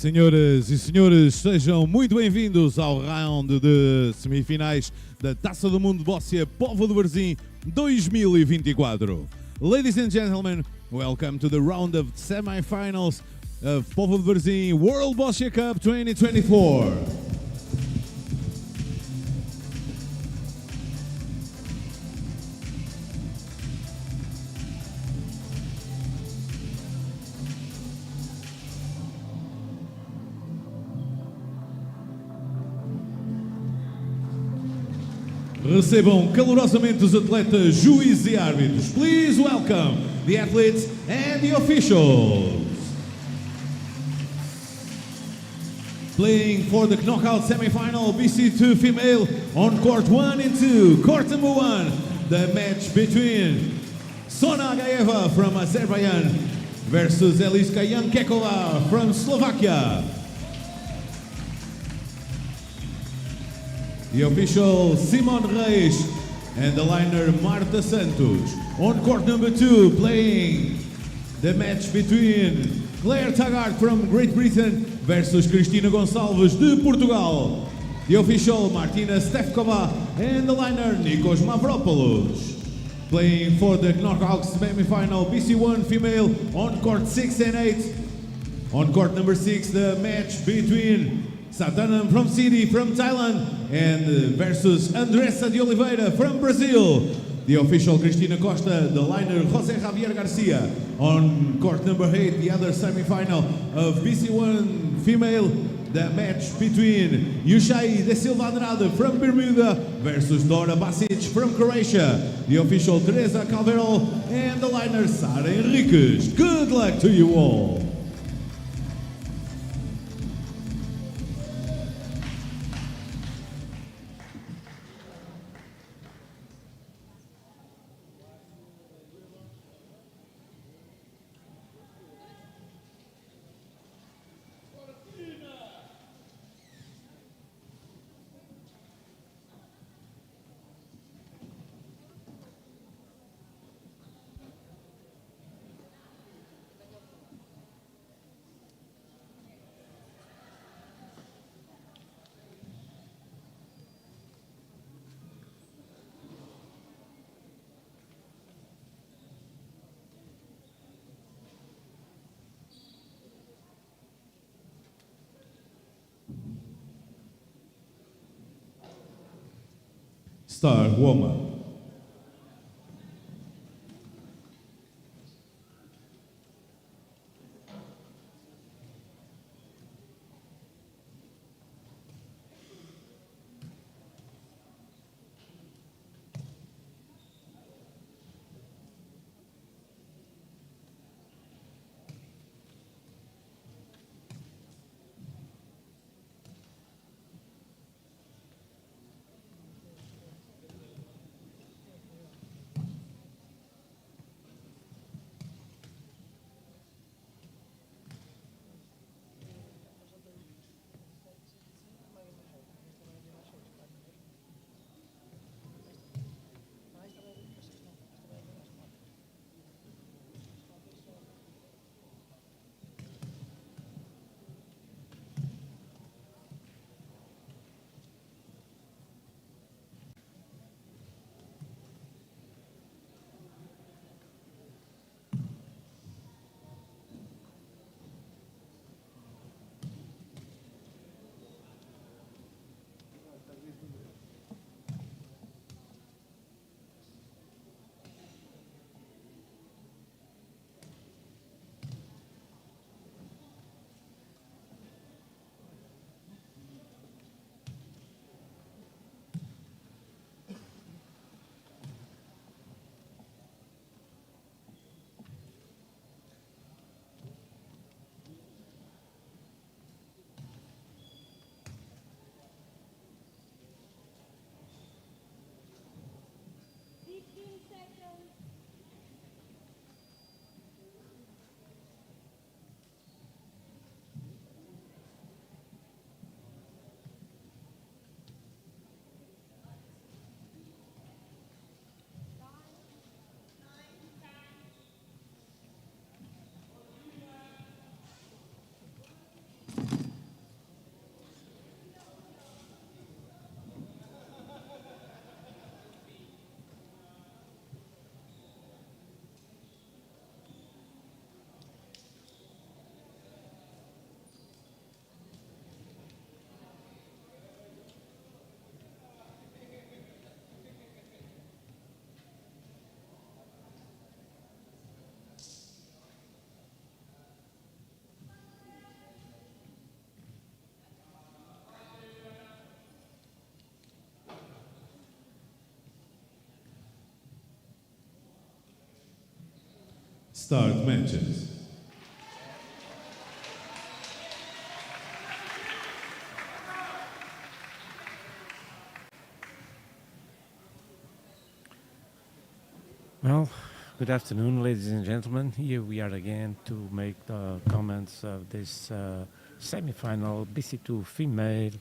Senhoras e senhores, sejam muito bem-vindos ao round de semifinais da Taça do Mundo de Bóssia Póvoa de Varzim 2024. Ladies and gentlemen, welcome to the round of semi-finals of Póvoa de Varzim World Bóssia Cup 2024. Recebam calorosamente os atletas, juízes e árbitros. Please welcome the athletes and the officials. Playing for the knockout semi-final, BC2 female on court 1 and 2. Court number 1, the match between Sona Agayeva from Azerbaijan versus Eliska Yankekova from Slovakia. The official Simon Reis and the liner Marta Santos. On court number 2, playing the match between Claire Taggart from Great Britain versus Cristina Gonçalves de Portugal. The official Martina Stefkova and the liner Nikos Mavropoulos. Playing for the knockout semi-final, BC1 female on court 6 and 8. On court number 6, the match between Satanam from City from Thailand and versus Andressa de Oliveira from Brazil. The official Cristina Costa, the liner José Javier Garcia. On court number 8, the other semi-final of BC1 female, the match between Yushai de Silva Andrade from Bermuda versus Dora Basic from Croatia. The official Teresa Calvero and the liner Sara Henriques. Good luck to you all. Star Woman. Start matches. Well, good afternoon, ladies and gentlemen. Here we are again to make the comments of this semi-final BC2 female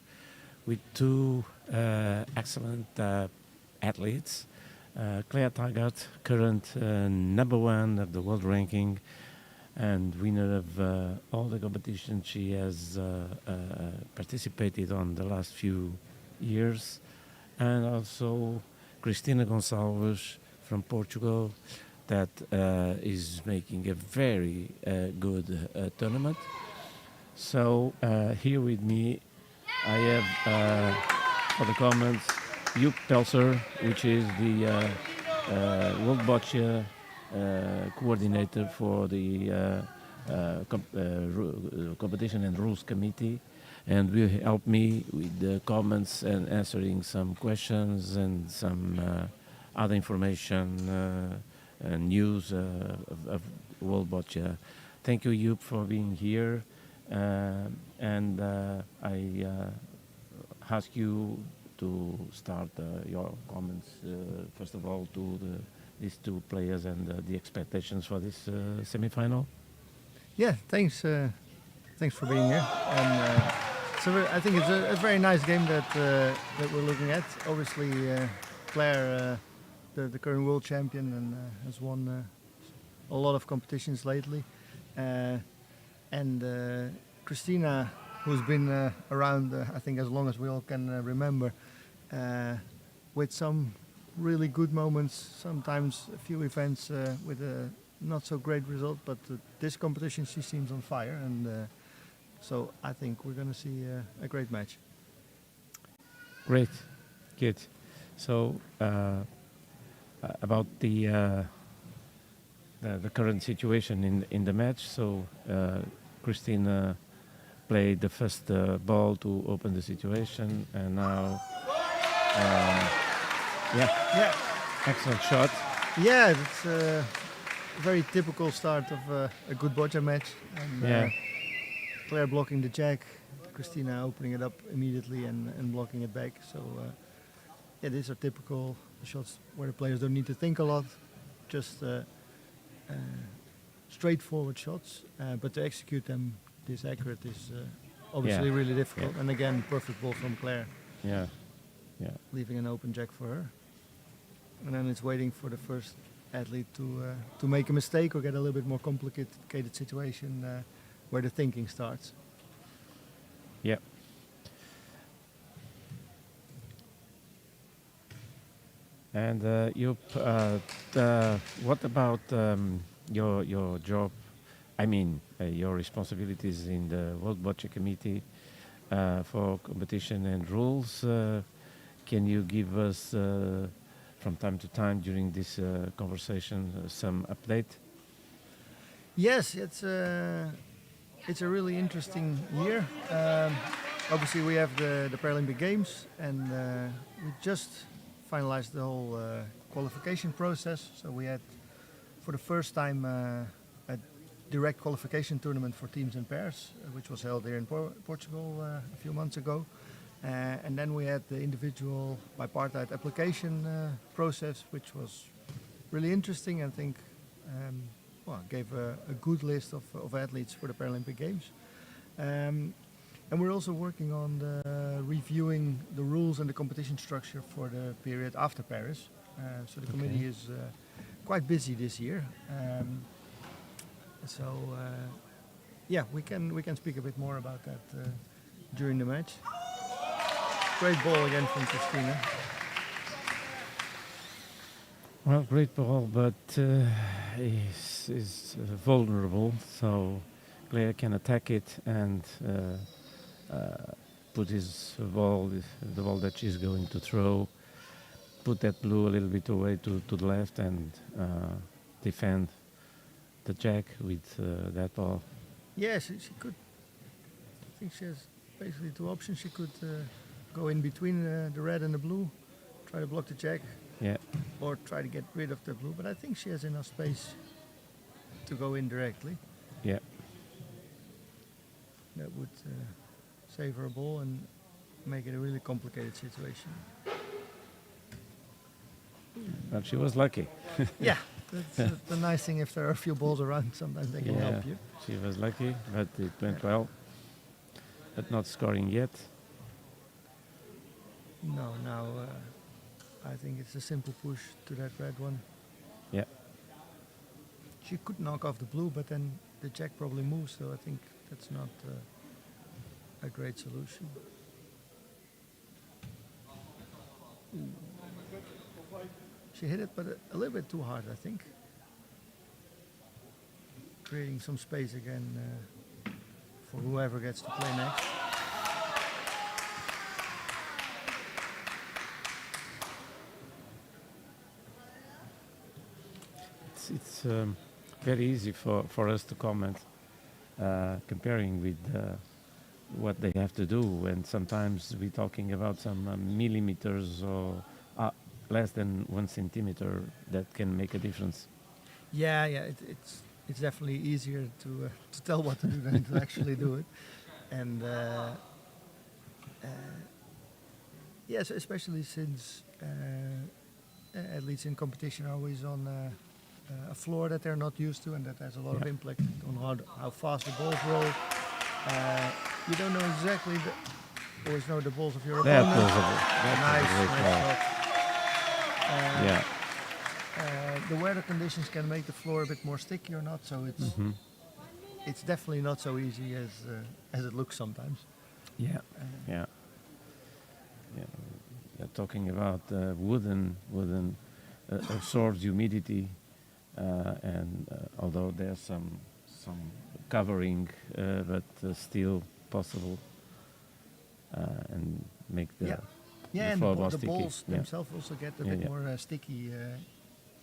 with two excellent athletes. Claire Taggart, current number one of the world ranking and winner of all the competitions she has participated on the last few years. And also Cristina Gonçalves from Portugal that is making a very good tournament. So here with me I have for the comments Joep Pelser, which is the World Boccia coordinator for the competition and rules committee, and will help me with the comments and answering some questions and some other information and news of World Boccia. Thank you, Joep, for being here, and I ask you to start your comments, first of all, to these two players and the expectations for this semi-final. Yeah, thanks. Thanks for being here. And so I think it's a very nice game that we're looking at. Obviously, Claire, the current world champion, and has won a lot of competitions lately. And Cristina, who's been around, I think, as long as we all can remember, with some really good moments, sometimes a few events with a not so great result, but this competition she seems on fire, and so I think we're going to see a great match. Great, good. So about the current situation in the match. So Cristina played the first ball to open the situation, and now yeah, excellent shot. Yeah, it's a very typical start of a good boccia match. And, Claire blocking the jack, Cristina opening it up immediately and blocking it back. So yeah, these are typical shots where the players don't need to think a lot, just straightforward shots. But to execute them this accurate is obviously really difficult. And again, perfect ball from Claire. Yeah, leaving an open jack for her. And then it's waiting for the first athlete to make a mistake or get a little bit more complicated situation where the thinking starts. Yeah. And Joep, what about your job? I mean, your responsibilities in the World Boccia Committee for competition and rules. Can you give us, from time to time during this conversation, some update? Yes, it's a really interesting year. Obviously, we have the Paralympic Games, and we just finalized the whole qualification process. So we had, for the first time, a direct qualification tournament for teams and pairs, which was held here in Portugal a few months ago. And then we had the individual bipartite application process, which was really interesting. I think gave a good list of athletes for the Paralympic Games. And we're also working on reviewing the rules and the competition structure for the period after Paris. So the committee is quite busy this year. We can speak a bit more about that during the match. Great ball again from Cristina. Well, great ball, but is vulnerable, so Claire can attack it and put his ball, the ball that she's going to throw, put that blue a little bit away to the left and defend the jack with that ball. Yes, she could. I think she has basically two options. She could go in between the red and the blue, try to block the jack, Yeah. or try to get rid of the blue. But I think she has enough space to go in directly. Yeah. That would save her a ball and make it a really complicated situation. But she was lucky. Yeah, that's the nice thing. If there are a few balls around, sometimes they can help you. She was lucky, but it went well. But not scoring yet. No, now I think it's a simple push to that red one. Yeah. She could knock off the blue, but then the jack probably moves, so I think that's not a great solution. She hit it, but a little bit too hard, I think. Creating some space again for whoever gets to play next. It's very easy for us to comment, comparing with what they have to do, and sometimes we're talking about some millimeters or less than 1 centimeter that can make a difference. Yeah, it's definitely easier to tell what to do than to actually do it, and yes, especially since athletes in competition are always on a floor that they're not used to, and that has a lot of impact on how fast the balls roll. You don't know exactly always know the balls of your opponent. Nice shot. The weather conditions can make the floor a bit more sticky or not, so it's definitely not so easy as it looks sometimes. Yeah. You're talking about wooden absorbs humidity, and although there's some covering, but still possible, and make the and floor more the sticky. balls themselves also get a bit more sticky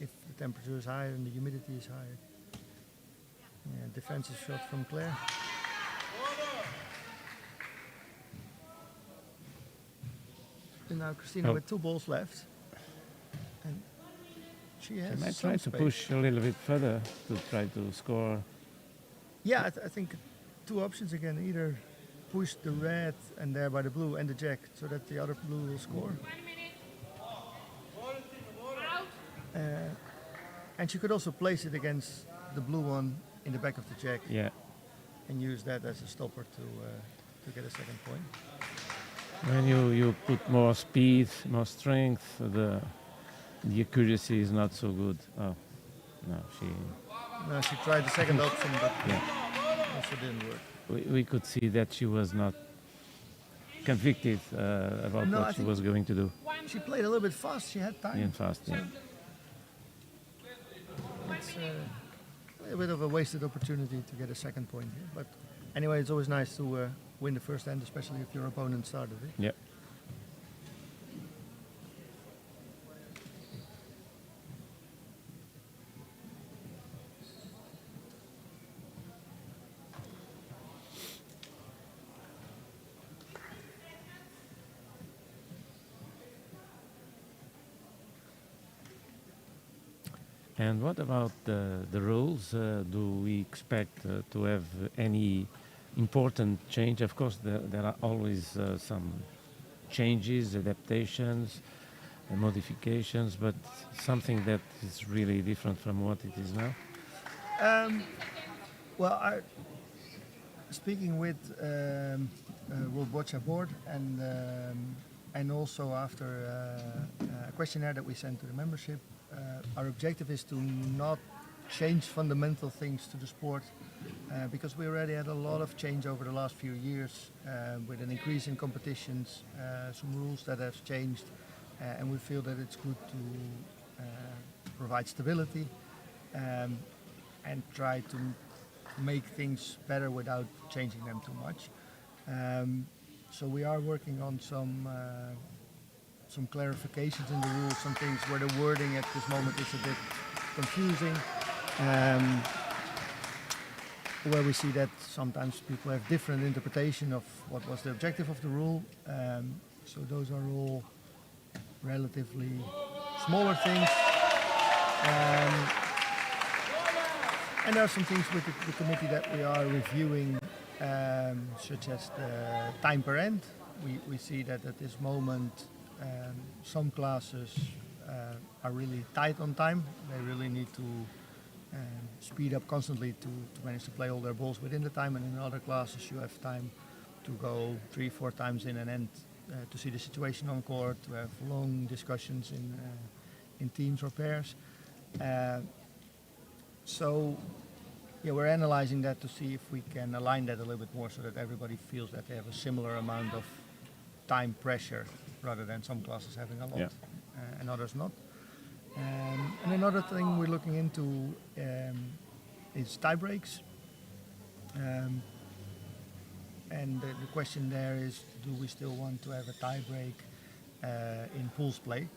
if the temperature is higher and the humidity is higher. Yeah, defensive shot from Claire. And now Cristina with 2 balls left. And she has She might some try to space. push a little bit further to try to score. Yeah, I think 2 options again. Either push the red and thereby the blue and the jack so that the other blue will score. And she could also place it against the blue one in the back of the jack. Yeah. And use that as a stopper to get a second point. When you put more speed, more strength, the accuracy is not so good. Oh, no, she tried the second option, but also didn't work. We could see that she was not convicted about what she was going to do. She played a little bit fast. She had time. And fast, yeah. It's a little bit of a wasted opportunity to get a second point here. But anyway, it's always nice to win the first end, especially if your opponent started it. Yeah. And what about the rules? Do we expect to have any important change? Of course, there are always some changes, adaptations, modifications, but something that is really different from what it is now? Speaking with World Boccia Board and also after a questionnaire that we sent to the membership, our objective is to not change fundamental things to the sport because we already had a lot of change over the last few years with an increase in competitions, some rules that have changed, and we feel that it's good to provide stability and try to make things better without changing them too much. So we are working on some clarifications in the rules, some things where the wording at this moment is a bit confusing, where we see that sometimes people have different interpretation of what was the objective of the rule. So those are all relatively smaller things. And there are some things with the committee that we are reviewing, such as the time per end. We see that at this moment, some classes are really tight on time. They really need to speed up constantly to manage to play all their balls within the time. And in other classes, you have time to go 3-4 times in and end to see the situation on court, to have long discussions in teams or pairs. So yeah, we're analyzing that to see if we can align that a little bit more so that everybody feels that they have a similar amount of time pressure rather than some classes having a lot and others not. And another thing we're looking into is tie breaks. And the question there is, do we still want to have a tie break in pools play?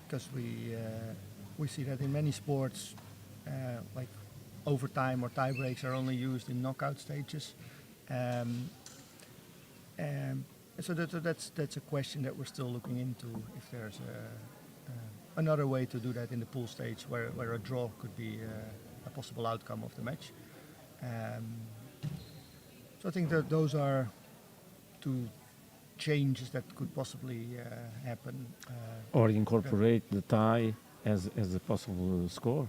Because we see that in many sports, like overtime or tie breaks are only used in knockout stages. So that's a question that we're still looking into, if there's another way to do that in the pool stage where a draw could be a possible outcome of the match. So I think that those are two changes that could possibly happen. Or incorporate the tie as a possible score.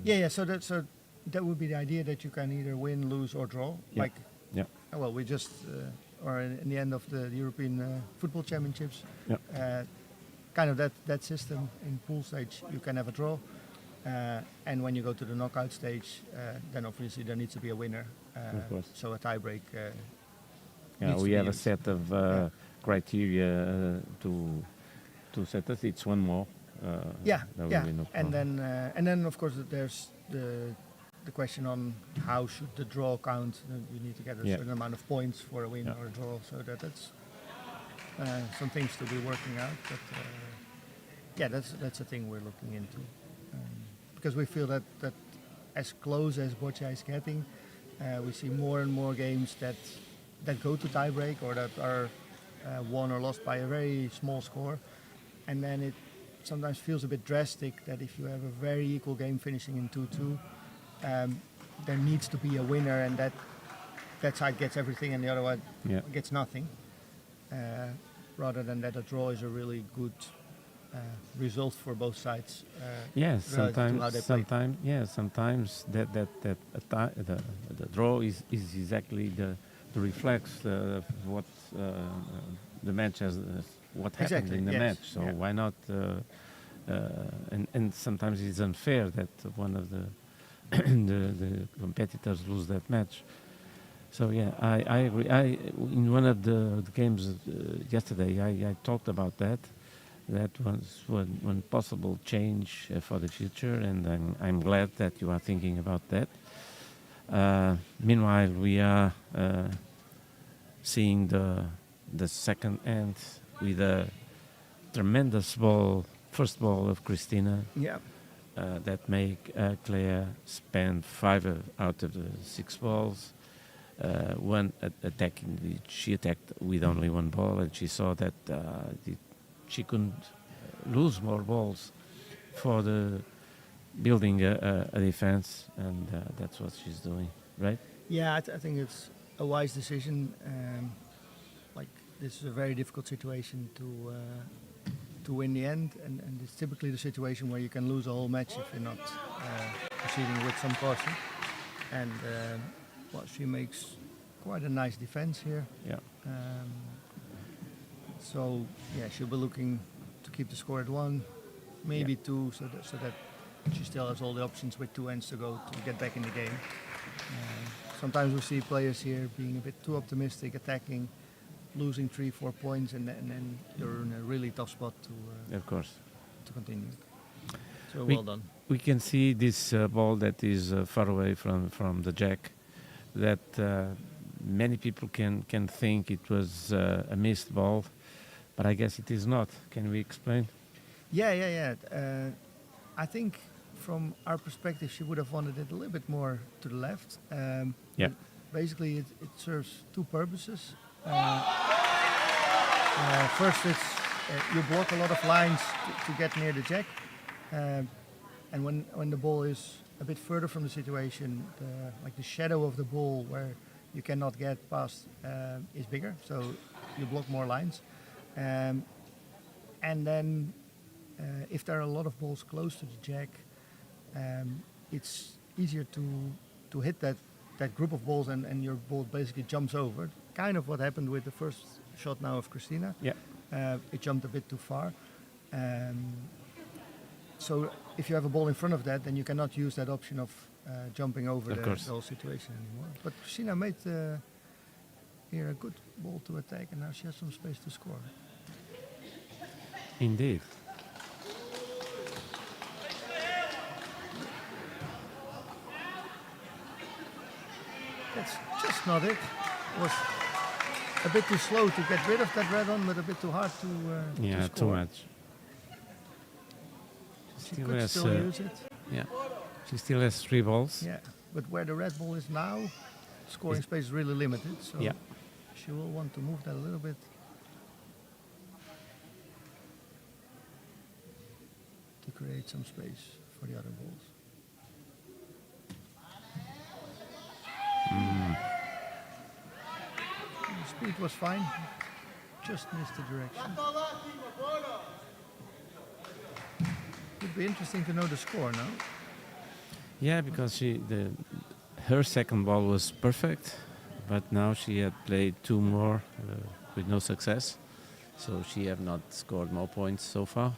Yeah. So that would be the idea, that you can either win, lose, or draw. Yeah. Well, we just or in the end of the European Football Championships, kind of that system in pool stage, you can have a draw. And when you go to the knockout stage, then obviously there needs to be a winner. Of course. So a tie-break. We have a set of criteria to set us. It's one more. No, and then of course there's the question on how should the draw count. You need to get a certain amount of points for a win or a draw. So that's some things to be working out. But that's a thing we're looking into. Because we feel that as close as boccia is getting, we see more and more games that go to tiebreak or that are won or lost by a very small score. And then it sometimes feels a bit drastic that if you have a very equal game finishing in 2-2, there needs to be a winner, and that side gets everything and the other one gets nothing. Rather than that, a draw is a really good result for both sides. Sometimes the draw is exactly the reflex of what the match has, what happened in the match. So why not? And sometimes it's unfair that one of the the competitors lose that match. So I agree. In one of the games yesterday, I talked about that. That was one possible change for the future, and I'm glad that you are thinking about that. Meanwhile, we are seeing the second end with a tremendous first ball of Cristina. That make Claire spend 5 out of the 6 balls. One attacking, she attacked with only 1 ball, and she saw that she couldn't lose more balls for the building a defense, and that's what she's doing, right? Yeah, I think it's a wise decision. Like, this is a very difficult situation to win the end, and it's typically the situation where you can lose a whole match if you're not proceeding with some caution. And she makes quite a nice defense here. So she'll be looking to keep the score at 1, maybe 2, so that she still has all the options with 2 ends to go to get back in the game. Sometimes we see players here being a bit too optimistic, attacking, losing 3-4 points, and then you're in a really tough spot to continue. So well done. We can see this ball that is far away from the jack, that many people can think it was a missed ball, but I guess it is not. Can we explain? Yeah. I think from our perspective, she would have wanted it a little bit more to the left. Basically, it serves 2 purposes. First, it's you block a lot of lines to get near the jack, and when the ball is a bit further from the situation, like the shadow of the ball where you cannot get past is bigger, so you block more lines. And then if there are a lot of balls close to the jack, it's easier to hit that group of balls, and your ball basically jumps over. Kind of what happened with the first shot now of Cristina. Yeah. It jumped a bit too far. So if you have a ball in front of that, then you cannot use that option of jumping over the whole situation anymore. But Cristina made here a good ball to attack, and now she has some space to score. Indeed. That's just not it. It was a bit too slow to get rid of that red on, but a bit too hard to Yeah, to too score. much. She could still use it. Yeah. She still has 3 balls. Yeah, but where the red ball is now, scoring space is really limited. So Yeah. she will want to move that a little bit to create some space for the other balls. The speed was fine, just missed the direction. Would be interesting to know the score now. Yeah, because her second ball was perfect, but now she had played 2 more with no success, so she have not scored more points so far.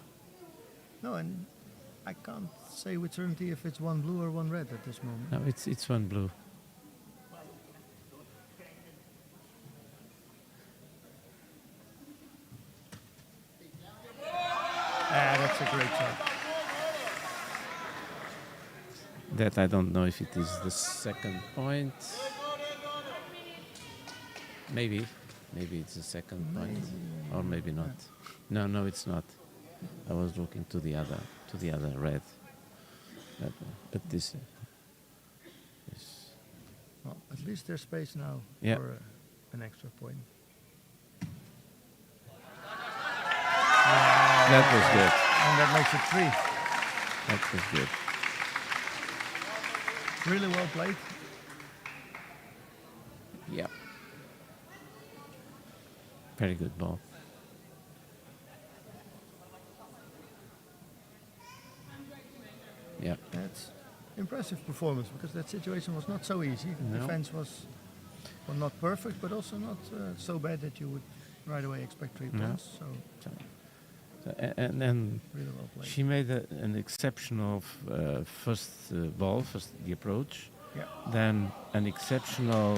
No, and I can't say with certainty if it's one blue or one red at this moment. No, it's 1 blue. That's a great shot. That I don't know if it is the second point. Maybe it's the second point, or maybe not. No, it's not. I was looking to the other red. But this is. Well, at least there's space now Yeah. for an extra point. That was good. And that makes it 3. That was good. Really well played. Yeah. Very good ball. Yeah. That's impressive performance, because that situation was not so easy. No. Defense was well, not perfect, but also not so bad that you would right away expect 3 No. points. So And then really well played. she made an exceptional first ball, first the approach. Yeah. Then an exceptional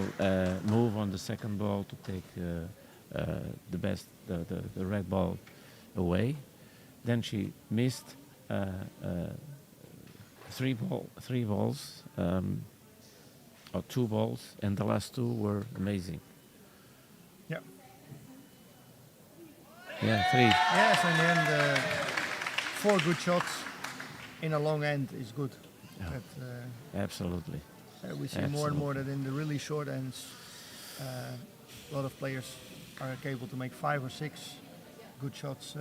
move on the second ball to take the red ball away. Then she missed 3 balls or 2 balls, and the last 2 were amazing. Yeah. Yeah, 3. Yes, in the end, 4 good shots in a long end is good. Yeah. That, Absolutely. we see more and more that in the really short ends, a lot of players are capable to make 5 or 6 good shots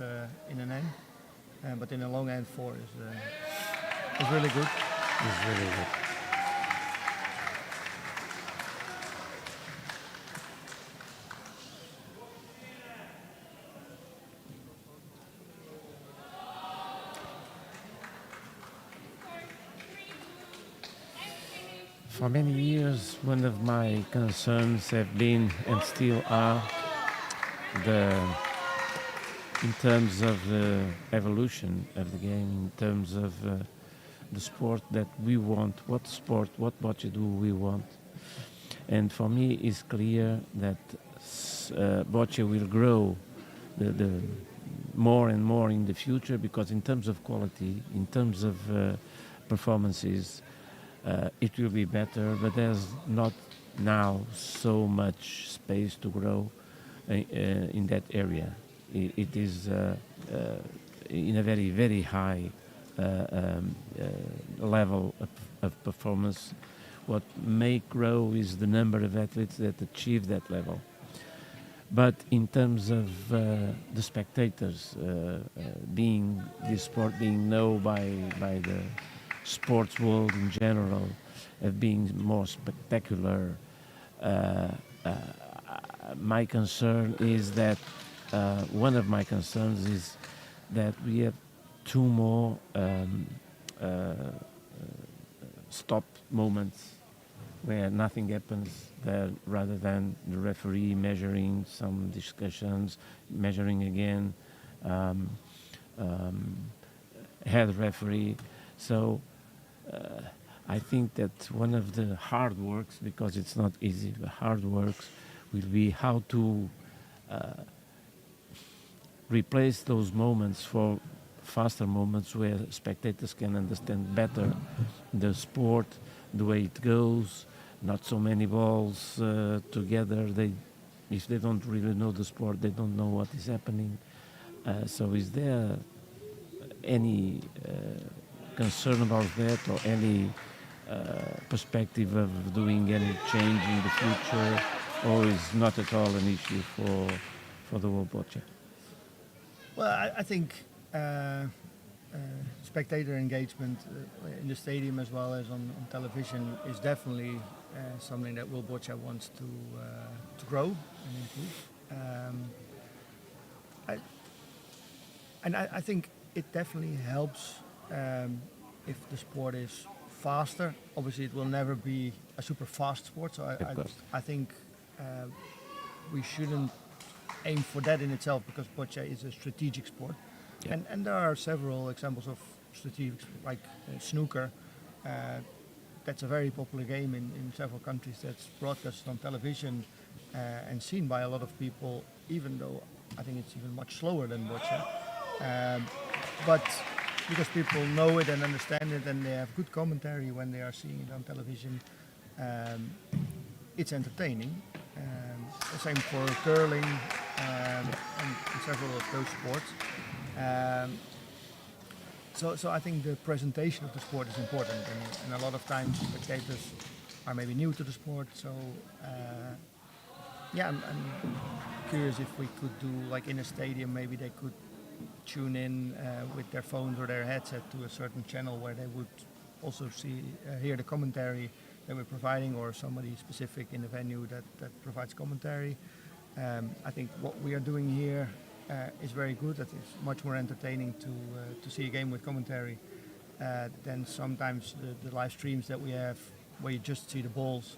in an end, but in a long end 4 is really good. It's really good. For many years, one of my concerns have been and still are in terms of the evolution of the game, in terms of the sport that we want, what bocce do we want. And for me, it's clear that bocce will grow the more and more in the future, because in terms of quality, in terms of performances, it will be better, but there's not now so much space to grow in that area. It is in a very, very high level of performance. What may grow is the number of athletes that achieve that level. But in terms of the spectators, being this sport being known by sports world in general have been more spectacular. My concern is that one of my concerns is that we have two more stop moments where nothing happens there, rather than the referee measuring some discussions, measuring again, head referee. So I think that one of the hard works, because it's not easy, the hard works will be how to replace those moments for faster moments where spectators can understand better the sport, the way it goes, not so many balls together. If they don't really know the sport, they don't know what is happening. So is there any concern about that, or any perspective of doing any change in the future, or is not at all an issue for the World Boccia? Well, I think spectator engagement in the stadium as well as on television is definitely something that World Boccia wants to grow and improve. I think it definitely helps if the sport is faster. Obviously, it will never be a super fast sport, so I think we shouldn't aim for that in itself, because boccia is a strategic sport. Yeah. And there are several examples of strategic, like snooker. That's a very popular game in several countries, that's broadcast on television and seen by a lot of people, even though I think it's even much slower than boccia. But because people know it and understand it, and they have good commentary when they are seeing it on television, it's entertaining. The same for curling and several of those sports. So I think the presentation of the sport is important, and a lot of times spectators are maybe new to the sport. So I'm curious if we could do, like in a stadium, maybe they could tune in with their phones or their headset to a certain channel where they would also hear the commentary that we're providing, or somebody specific in the venue that provides commentary. I think what we are doing here is very good. That is much more entertaining to see a game with commentary than sometimes the live streams that we have, where you just see the balls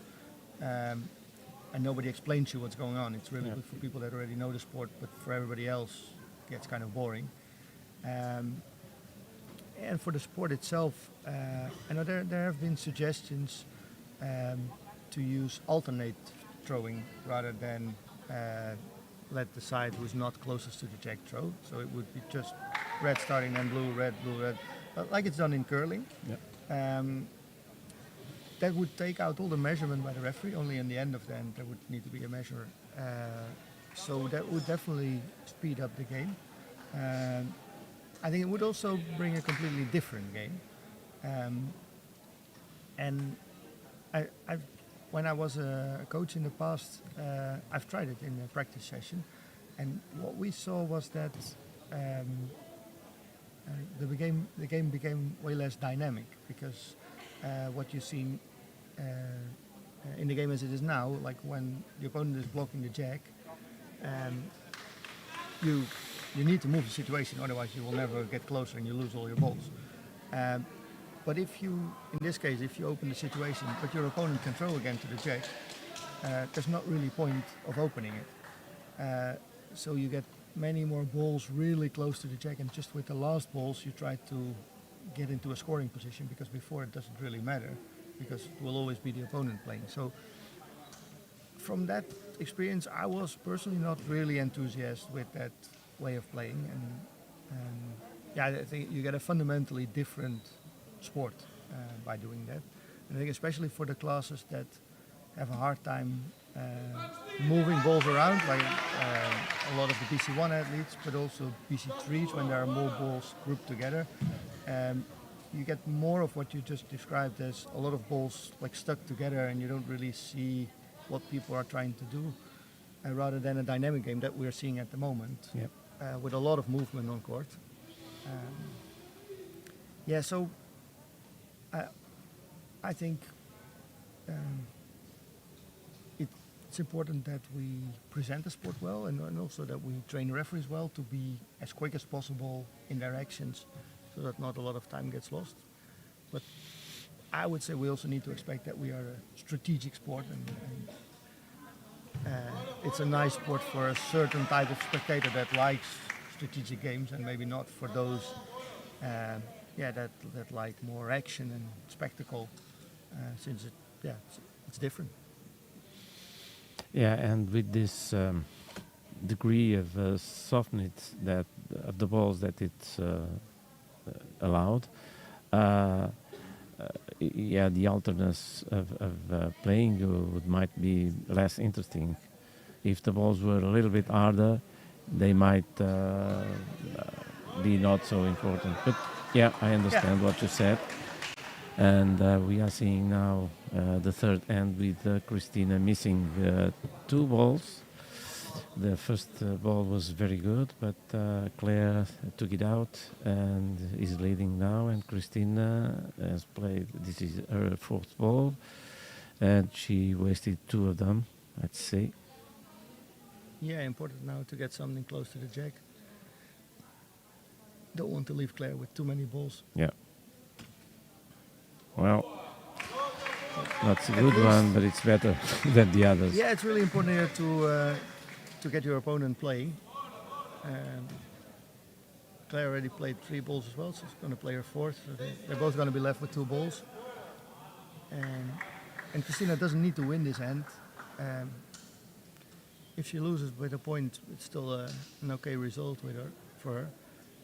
and nobody explains you what's going on. It's really good for people that already know the sport, but for everybody else, it gets kind of boring. And for the sport itself, I know there have been suggestions to use alternate throwing rather than let the side who's not closest to the jack throw. So it would be just red starting and blue, red, like it's done in curling. Yeah. That would take out all the measurement by the referee. Only in the end of the end there would need to be a measure. So that would definitely speed up the game. I think it would also bring a completely different game. And when I was a coach in the past, I've tried it in a practice session, and what we saw was that the game became way less dynamic, because what you see in the game as it is now, like when the opponent is blocking the jack, you need to move the situation, otherwise you will never get closer and you lose all your balls. But if you, in this case, if you open the situation, but your opponent can throw again to the jack, there's not really point of opening it. So you get many more balls really close to the jack, and just with the last balls you try to get into a scoring position, because before it doesn't really matter, because it will always be the opponent playing. So from that experience, I was personally not really enthusiastic with that way of playing, and I think you get a fundamentally different sport by doing that. And I think especially for the classes that have a hard time moving balls around, like a lot of the BC1 athletes, but also BC3s, when there are more balls grouped together, you get more of what you just described as a lot of balls like stuck together, and you don't really see what people are trying to do, rather than a dynamic game that we're seeing at the moment. Yep. With a lot of movement on court. So I think um, it's important that we present the sport well, and also that we train referees well to be as quick as possible in their actions, so that not a lot of time gets lost. But I would say we also need to expect that we are a strategic sport, and it's a nice sport for a certain type of spectator that likes strategic games, and maybe not for those, that like more action and spectacle, since it's different. Yeah, and with this degree of softness that of the balls that it's allowed, the alternates of playing might be less interesting. If the balls were a little bit harder, they might be not so important. But yeah, I understand what you said. And we are seeing now the third end with Cristina missing 2 balls. The first ball was very good, but Claire took it out and is leading now. And Cristina has played, this is her 4th ball, and she wasted 2 of them, let's say. Yeah, important now to get something close to the jack. Don't want to leave Claire with too many balls. Yeah. Well, that's a good one, but it's better than the others. Yeah, it's really important here to get your opponent playing. Claire already played 3 balls as well, so she's going to play her 4th. So they're both going to be left with 2 balls. And Cristina doesn't need to win this end. If she loses with a point, it's still an okay result for her.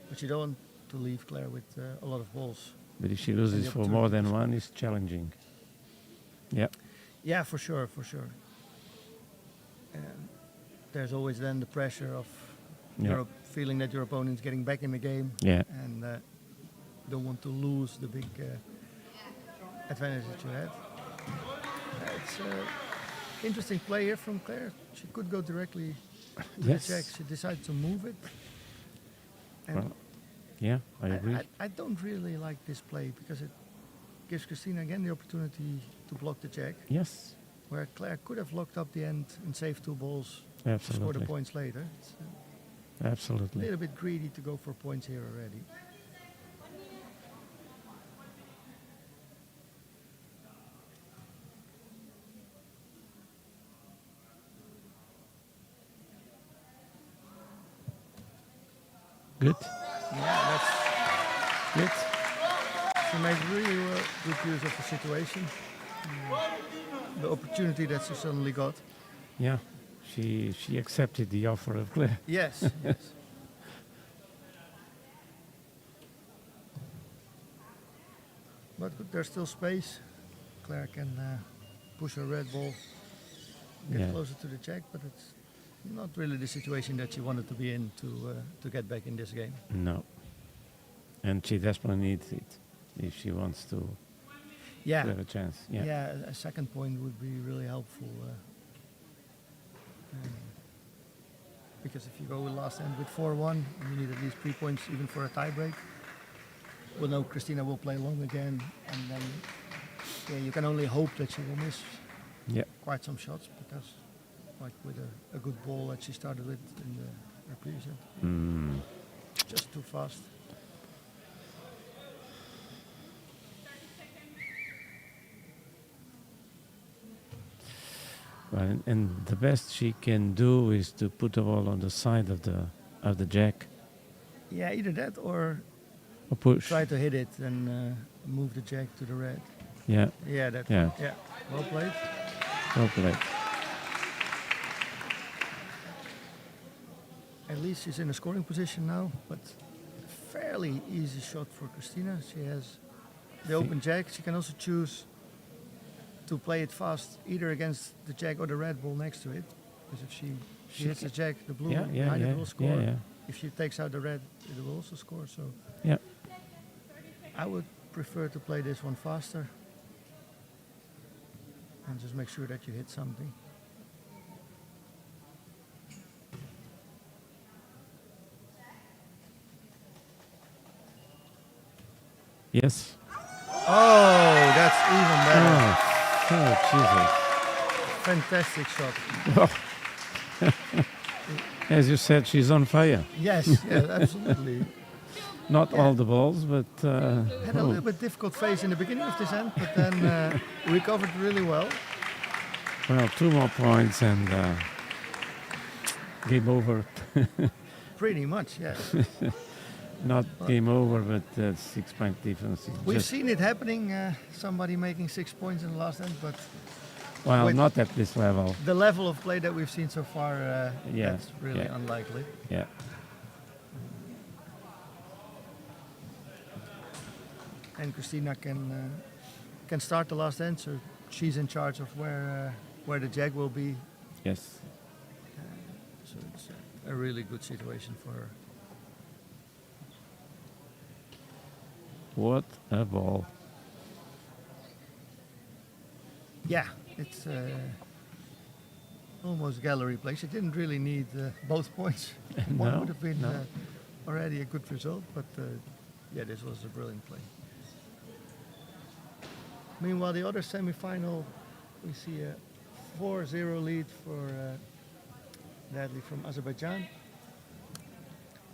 But you don't want to leave Claire with a lot of balls. But if she loses for more than 1, it's challenging. Yeah. Yeah, for sure. There's always then the pressure of your feeling that your opponent's getting back in the game. Yeah. And don't want to lose the big advantage that you had. It's an interesting play here from Claire. She could go directly to the jack. She decided to move it. And well, yeah, I agree. I don't really like this play because it gives Cristina again the opportunity to block the jack. Yes. Where Claire could have locked up the end and saved 2 balls. Absolutely. To score the points later. It's absolutely. a little bit greedy to go for points here already. Good. Yeah, that's good. She made really good use of the situation. The opportunity that she suddenly got. Yeah, she accepted the offer of Claire. Yes, yes. But there's still space. Claire can push her red ball, get closer to the jack, but it's not really the situation that she wanted to be in to get back in this game. No. And she desperately needs it if she wants to have a chance. Yeah, a second point would be really helpful. Because if you go last end with 4-1, you need at least 3 points even for a tiebreak. We'll know Cristina will play long again, and then you can only hope that she will miss quite some shots, because like with a good ball that she started with in the previous end. Just too fast. Well, and the best she can do is to put the ball on the side of the jack. Yeah, either that or push. Try to hit it and move the jack to the red. Yeah. Yeah, that. Yeah. Yeah. Well played. Well played. At least she's in a scoring position now, but fairly easy shot for Cristina. She has the open jack. She can also choose to play it fast, either against the jack or the red ball next to it. Because if she hits the jack, the blue behind it will score. Yeah. If she takes out the red, it will also score. So yeah, I would prefer to play this one faster and just make sure that you hit something. Yes. Oh, that's even better. Oh, Fantastic shot. Jesus. As you said, she's on fire. Yes, yeah, absolutely. Not Yeah. all the balls, but Had a little bit difficult phase in the beginning of this end, but then recovered really well. well, 2 more points and game over. Pretty much, yes. Not game over, but 6-point difference. Is We've just, seen it happening, somebody making 6 points in the last end, but well, with- not at this level. the level of play that we've seen so far, Yeah, that's really yeah. unlikely. Yeah. And Cristina can start the last end, so she's in charge of where the jag will be. Yes. So it's a really good situation for her. What a ball. Yeah, it's almost gallery play. She didn't really need both points. One No, would have been no. already a good result, but yeah, this was a brilliant play. Meanwhile, the other semi-final, we see a 4-0 lead for Natalie from Azerbaijan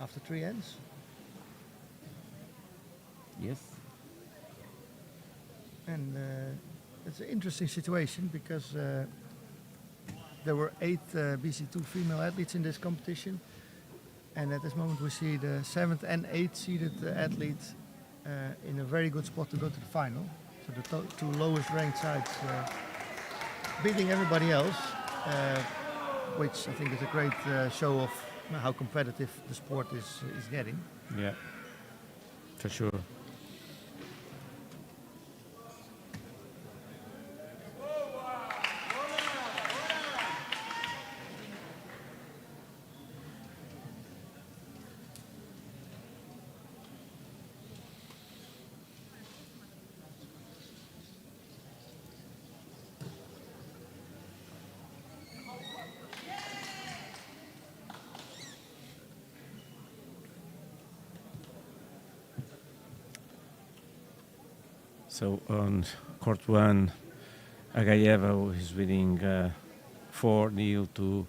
after 3 ends. Yes. And it's an interesting situation because there were 8 BC2 female athletes in this competition. And at this moment we see the 7th and 8th seeded athletes in a very good spot to go to the final. So the 2 lowest ranked sides beating everybody else, which I think is a great show of how competitive the sport is getting. Yeah. For sure. So on court 1, Agayeva is winning 4-0 to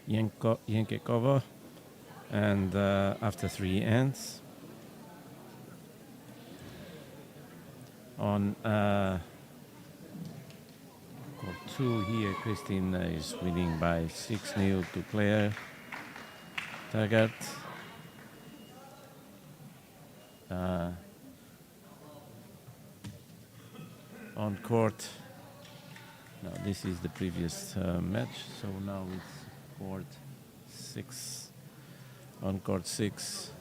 Yenkekova, and after 3 ends. On court 2 here, Cristina is winning by 6-0 to Claire Taggart. On court, now this is the previous match, so now it's court 6. On court 6,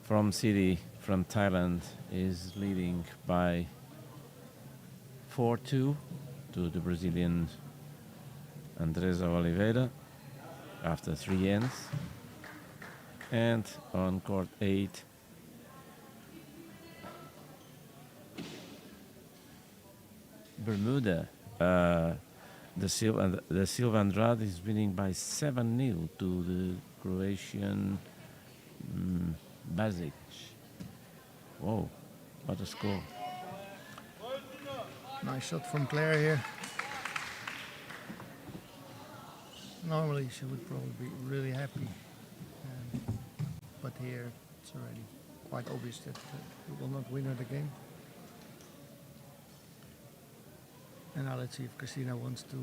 from City, from Thailand, is leading by 4-2 to the Brazilian Andresa Oliveira after 3 ends. And on court 8, Bermuda, the Silva Andrade is winning by 7-0 to the Croatian Bazic. Whoa, what a score. Nice shot from Claire here. Normally she would probably be really happy, but here it's already quite obvious that he will not win her the game. And now let's see if Cristina wants to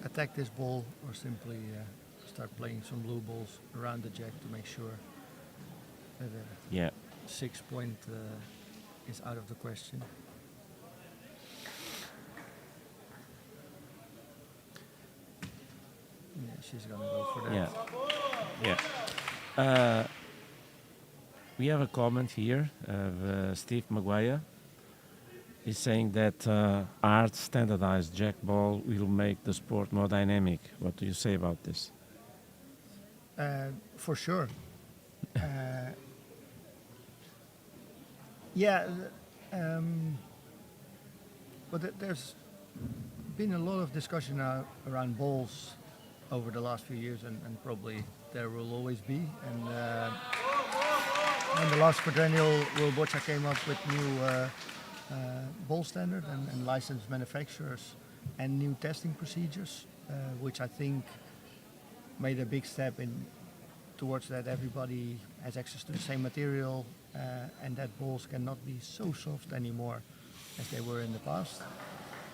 attack this ball or simply start playing some blue balls around the jack to make sure that a Yeah, 6 point is out of the question. Yeah, she's gonna go for that. yeah. We have a comment here of Steve Maguire. He's saying that art standardized jack ball will make the sport more dynamic. What do you say about this? For sure. Yeah, but there's been a lot of discussion now around balls over the last few years, and probably there will always be. And in the last quadrennial, World Boccia came up with new ball standard and licensed manufacturers and new testing procedures, which I think made a big step in towards that everybody has access to the same material and that balls cannot be so soft anymore as they were in the past.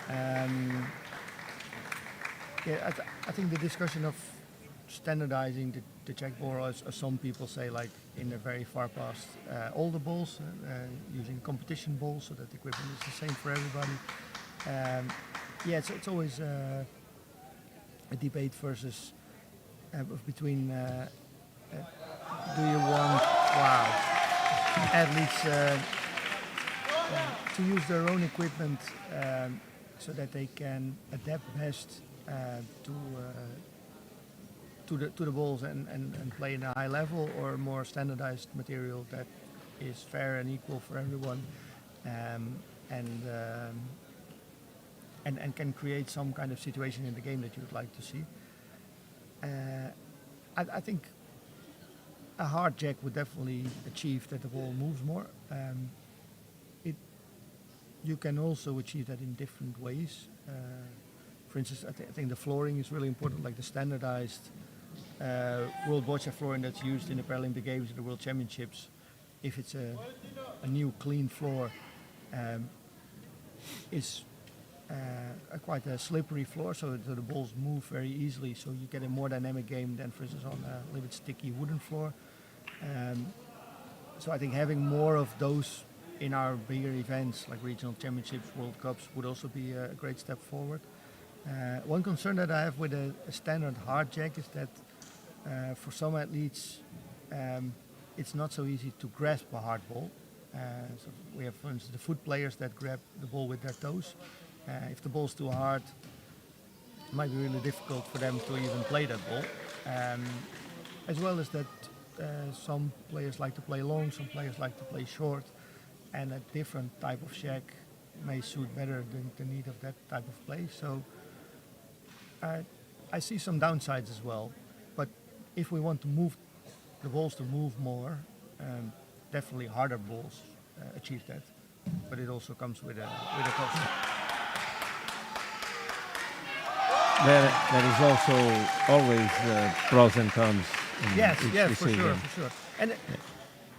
I think the discussion of standardizing the check ball, as some people say, like in the very far past, all the balls, using competition balls so that the equipment is the same for everybody. It's always a debate versus between do you want athletes to use their own equipment so that they can adapt best to the balls and play in a high level, or more standardized material that is fair and equal for everyone, and can create some kind of situation in the game that you would like to see. I think a hard jack would definitely achieve that the ball moves more. You can also achieve that in different ways. For instance, I think the flooring is really important, like the standardized World Boccia flooring that's used in the Paralympic Games and the World Championships. If it's a new clean floor, is quite a slippery floor, so the balls move very easily, so you get a more dynamic game than, for instance, on a little bit sticky wooden floor. So I think having more of those in our bigger events like regional championships, World Cups would also be a great step forward. One concern that I have with a standard hard jack is that for some athletes it's not so easy to grasp a hard ball. So we have, for instance, the foot players that grab the ball with their toes. If the ball's too hard, it might be really difficult for them to even play that ball. As well as that some players like to play long, some players like to play short, and a different type of shack may suit better the need of that type of play. So I see some downsides as well, but if we want to move the balls to move more, definitely harder balls achieve that, but it also comes with a cost. There is also always pros and cons. Yes, for decision. sure. And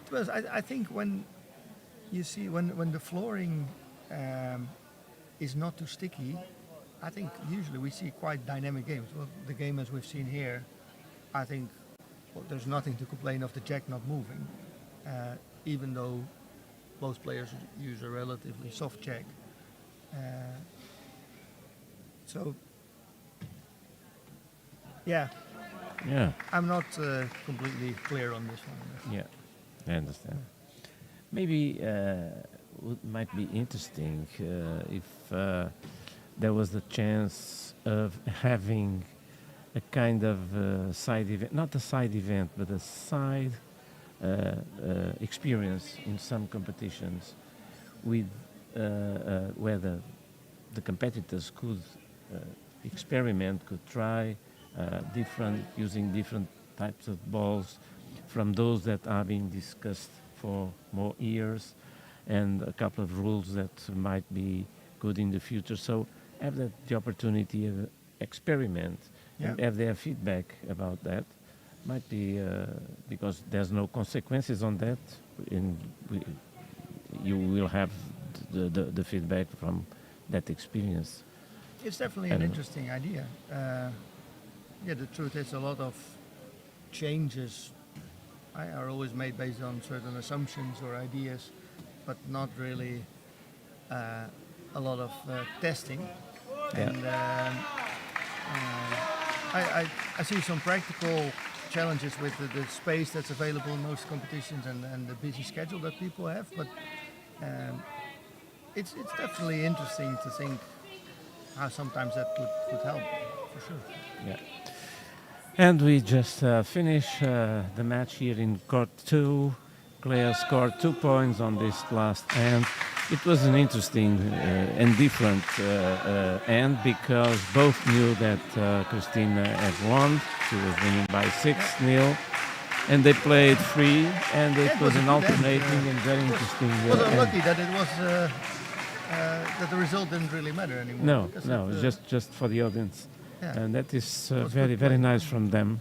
because I think when you see when the flooring is not too sticky, I think usually we see quite dynamic games. Well, the game as we've seen here, I think there's nothing to complain of the jack not moving, even though both players use a relatively soft jack. So, yeah. I'm not completely clear on this one. Yeah, I understand. Maybe it might be interesting if there was the chance of having a kind of side event, not a side event, but a side experience in some competitions with where the competitors could experiment, could try using different types of balls from those that are being discussed for more years, and a couple of rules that might be good in the future. So have the opportunity of experiment and have their feedback about that. Might be because there's no consequences on that, and you will have the feedback from that experience. It's definitely an interesting idea. The truth is a lot of changes are always made based on certain assumptions or ideas, but not really a lot of testing. And I see some practical challenges with the space that's available in most competitions and the busy schedule that people have, but it's definitely interesting to think how sometimes that could help, for sure. Yeah. And we just finished the match here in court 2. Claire scored 2 points on this last end. It was an interesting and different end because both knew that Cristina had won. She was winning by 6-0. and they played free, and it It was was a an good end, alternating and very interesting. It was end. unlucky that it was that the result didn't really matter anymore. No, because no, it, just for the audience, yeah. and that is was very good very play. nice from them.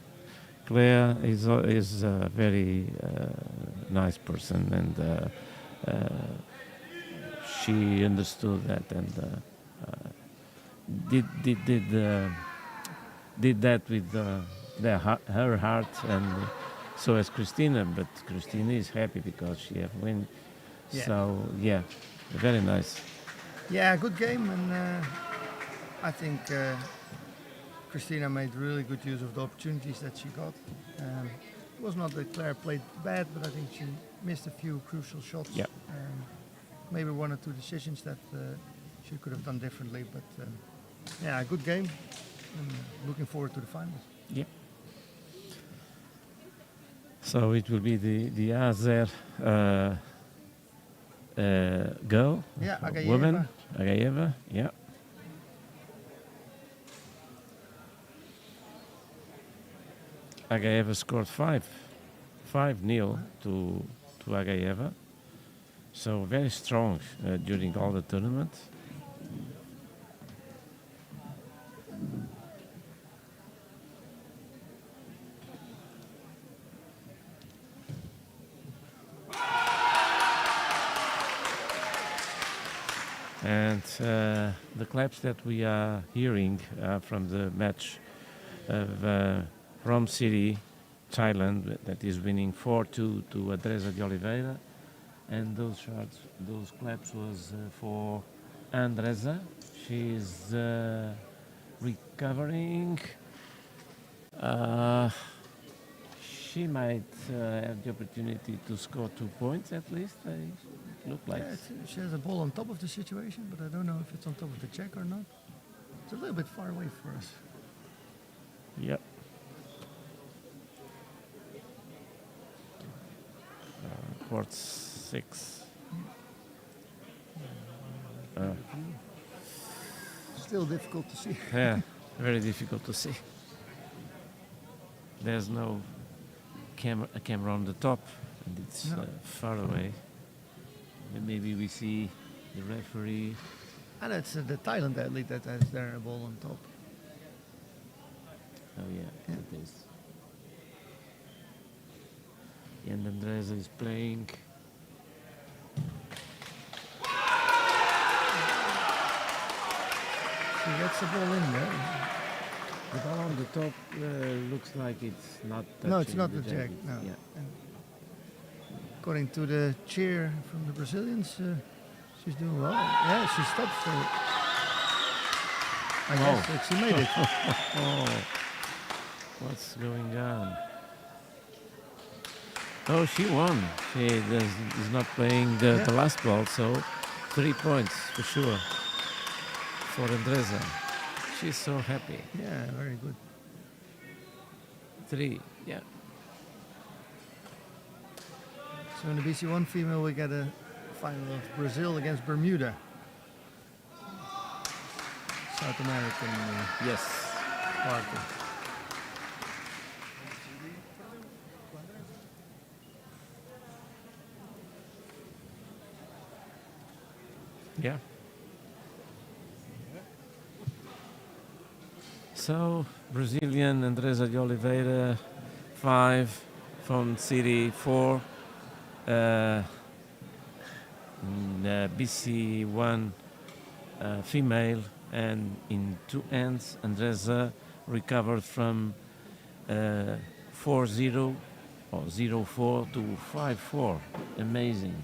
Claire is a very nice person, and she understood that and did that with her heart, and so as Cristina. But Cristina is happy because she have win. Yeah. So yeah, very nice. Yeah, good game, and I think Cristina made really good use of the opportunities that she got. It was not that Claire played bad, but I think she missed a few crucial shots. Yeah. Maybe one or two decisions that she could have done differently. But yeah, a good game. And looking forward to the finals. Yeah. So it will be the Azer girl, Yeah, Agayeva. woman, Agayeva, yeah. Agayeva scored 5-0 to Agayeva. So very strong during all the tournament. And the claps that we are hearing from the match of Rom City, Thailand, that is winning 4-2 to Andresa de Oliveira. And those claps was for Andresa. She's recovering. She might have the opportunity to score 2 points at least. Look like. Yeah, she has a ball on top of the situation, but I don't know if it's on top of the check or not. It's a little bit far away for us. Yep. Court 6. Still difficult to see. Yeah, very difficult to see. There's no a camera on the top, and it's far away. Maybe we see the referee. And it's the Thailand athlete that has their ball on top. Oh yeah, it is. And Andresa is playing. She gets the ball in there. The ball on the top looks like it's not touching No, it's not the jack. jack. No. Yeah. And according to the cheer from the Brazilians, she's doing well. Yeah, she stopped for it. I guess that she made it. Oh, what's going on? Oh, she won. She is not playing the last ball, so 3 points for sure for Andresa. She's so happy. Yeah, very good. 3, yeah. So in the BC1 female, we get a final of Brazil against Bermuda. South American Yes. party. Yeah. So, Brazilian Andresa de Oliveira, 5, from City 4, BC1 female, and in 2 ends, Andresa recovered from 4-0 or 0-4 to 5-4. Amazing.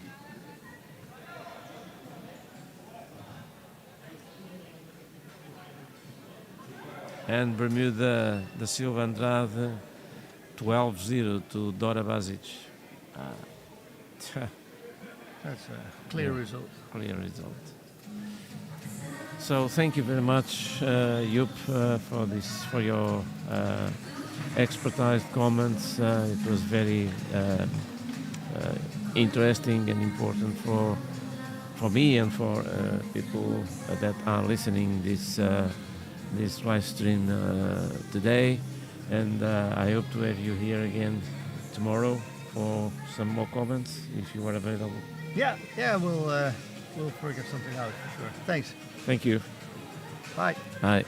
And Bermuda da Silva Andrade 12-0 to Dora Basic. That's a clear result. Clear result. So thank you very much, Joep, for your expertized comments. It was very interesting and important for me and for people that are listening this live stream today, and I hope to have you here again tomorrow for some more comments if you are available. Yeah, we'll figure something out for sure. Thanks. Thank you. Bye. Bye.